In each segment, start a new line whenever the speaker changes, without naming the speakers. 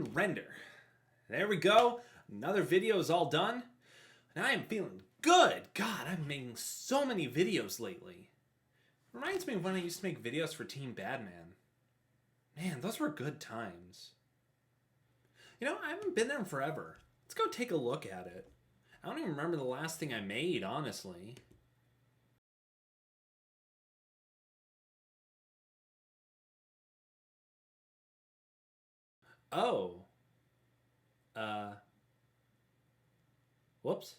and render. There we go. Another video is all done. And I am feeling good. God, I'm making so many videos lately. Reminds me of when I used to make videos for Team Badman. Man, those were good times. You know, I haven't been there in forever. Let's go take a look at it. I don't even remember the last thing I made, honestly. Oh. Whoops.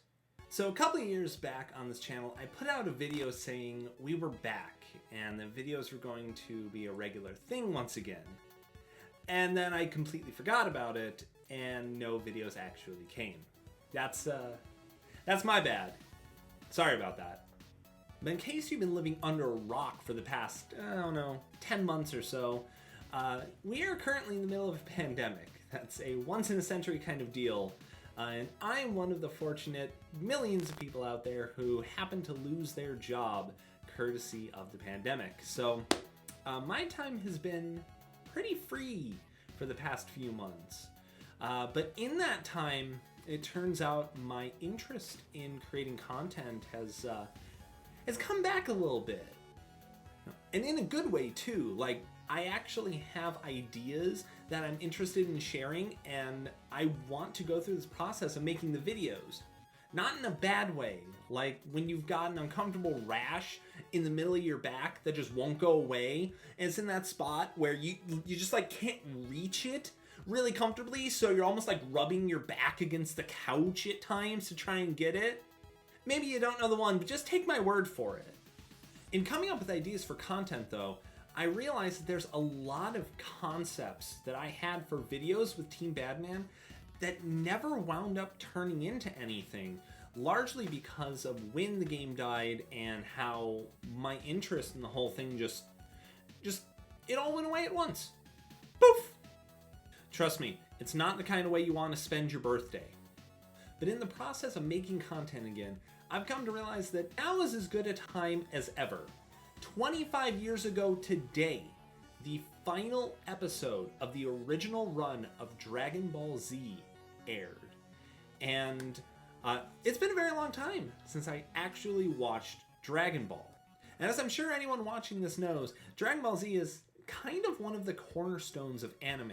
So a couple of years back on this channel, I put out a video saying we were back and the videos were going to be a regular thing once again. And then I completely forgot about it and no videos actually came. That's my bad. Sorry about that. But in case you've been living under a rock for the past, I don't know, 10 months or so, we are currently in the middle of a pandemic. That's a once-in-a-century kind of deal. And I'm one of the fortunate millions of people out there who happen to lose their job courtesy of the pandemic. So my time has been pretty free for the past few months. But in that time, it turns out my interest in creating content has come back a little bit. And in a good way too. Like, I actually have ideas that I'm interested in sharing, and I want to go through this process of making the videos. Not in a bad way, like when you've got an uncomfortable rash in the middle of your back that just won't go away, and it's in that spot where you just like can't reach it really comfortably, so you're almost like rubbing your back against the couch at times to try and get it. Maybe you don't know the one, but just take my word for it. In coming up with ideas for content though, I realized that there's a lot of concepts that I had for videos with Team Badman that never wound up turning into anything, largely because of when the game died and how my interest in the whole thing just it all went away at once. Poof! Trust me, it's not the kind of way you want to spend your birthday. But in the process of making content again, I've come to realize that now is as good a time as ever. 25 years ago today, the final episode of the original run of Dragon Ball Z aired. And it's been a very long time since I actually watched Dragon Ball. And as I'm sure anyone watching this knows, Dragon Ball Z is kind of one of the cornerstones of anime.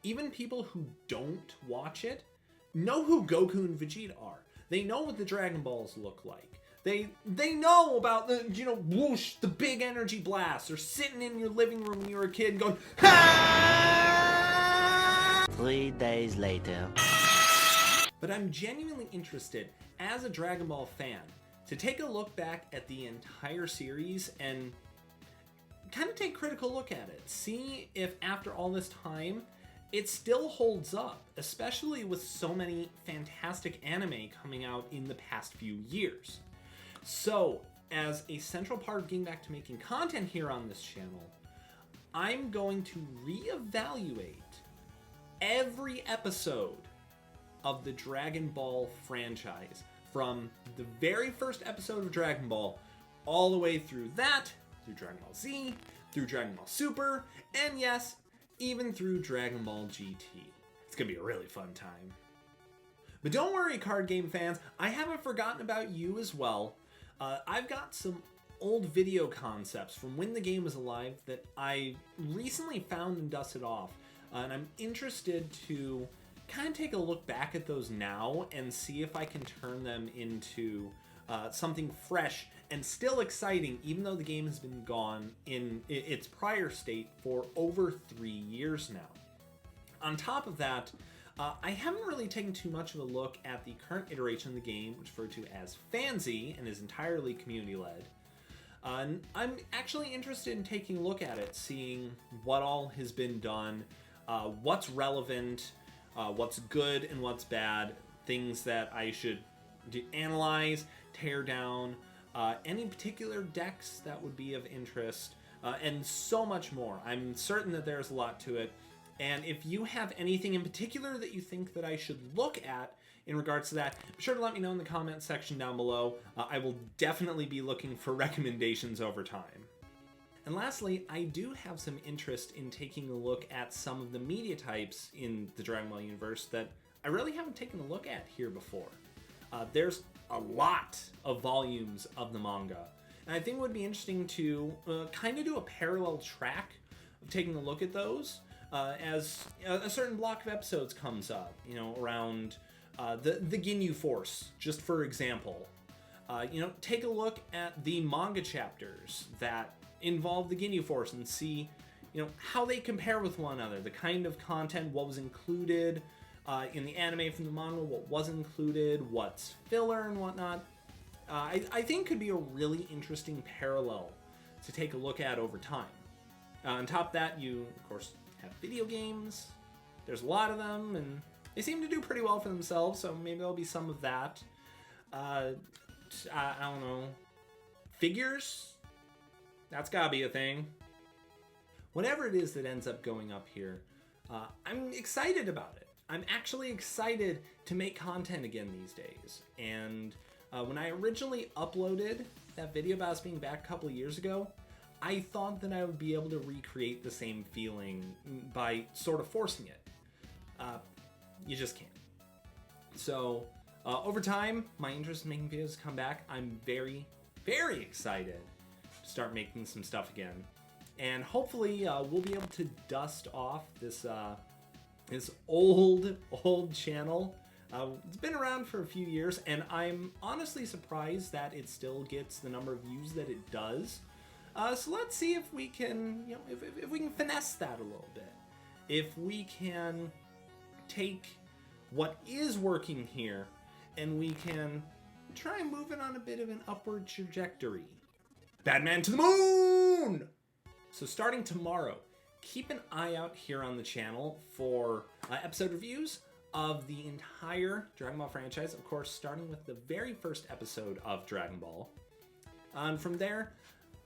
Even people who don't watch it know who Goku and Vegeta are. They know what the Dragon Balls look like. They know about the, whoosh, the big energy blasts, or sitting in your living room when you were a kid going, ha!
3 days later.
But I'm genuinely interested, as a Dragon Ball fan, to take a look back at the entire series and kind of take a critical look at it. See if after all this time, it still holds up, especially with so many fantastic anime coming out in the past few years. So, as a central part of getting back to making content here on this channel, I'm going to reevaluate every episode of the Dragon Ball franchise, from the very first episode of Dragon Ball all the way through that, through Dragon Ball Z, through Dragon Ball Super, and yes, even through Dragon Ball GT. It's gonna be a really fun time. But don't worry, card game fans, I haven't forgotten about you as well. I've got some old video concepts from when the game was alive that I recently found and dusted off. And I'm interested to kind of take a look back at those now and see if I can turn them into something fresh and still exciting, even though the game has been gone in its prior state for over 3 years now. On top of that, I haven't really taken too much of a look at the current iteration of the game, which is referred to as Fanzy and is entirely community-led. I'm actually interested in taking a look at it, seeing what all has been done, what's relevant, what's good and what's bad, things that I should analyze, tear down, any particular decks that would be of interest, and so much more. I'm certain that there's a lot to it. And if you have anything in particular that you think that I should look at in regards to that, be sure to let me know in the comment section down below. I will definitely be looking for recommendations over time. And lastly, I do have some interest in taking a look at some of the media types in the Dragon Ball universe that I really haven't taken a look at here before. There's a lot of volumes of the manga, and I think it would be interesting to kind of do a parallel track of taking a look at those as a certain block of episodes comes up, you know, around the Ginyu Force, just for example. You know, take a look at the manga chapters that involve the Ginyu Force and see, you know, how they compare with one another, the kind of content, what was included in the anime from the manga, what wasn't included, what's filler and whatnot. I think could be a really interesting parallel to take a look at over time. On top of that, you, of course, have video games. There's a lot of them, and they seem to do pretty well for themselves, so maybe there'll be some of that. I don't know. Figures? That's gotta be a thing. Whatever it is that ends up going up here, I'm excited about it. I'm actually excited to make content again these days. And when I originally uploaded that video about us being back a couple of years ago, I thought that I would be able to recreate the same feeling by sort of forcing it. You just can't. So over time, my interest in making videos has come back. I'm very, very excited to start making some stuff again. And hopefully we'll be able to dust off this this old channel. It's been around for a few years, and I'm honestly surprised that it still gets the number of views that it does. So let's see if we can, you know, if we can finesse that a little bit. If we can take what is working here and we can try and move it on a bit of an upward trajectory. Badman to the moon! So starting tomorrow, keep an eye out here on the channel for episode reviews of the entire Dragon Ball franchise, of course, starting with the very first episode of Dragon Ball. And from there,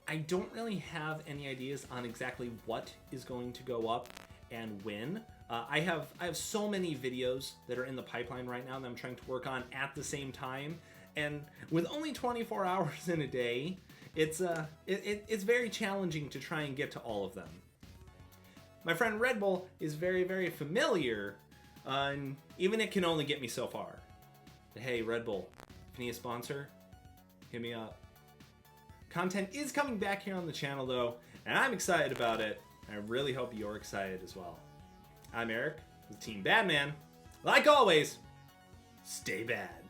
I don't really have any ideas on exactly what is going to go up and when. I have so many videos that are in the pipeline right now that I'm trying to work on at the same time, and with only 24 hours in a day, it's very challenging to try and get to all of them. My friend Red Bull is very, very familiar, and even it can only get me so far. But hey, Red Bull, if you need a sponsor, hit me up. Content is coming back here on the channel though, and I'm excited about it. I really hope you're excited as well. I'm Eric with Team Badman. Like always, stay bad.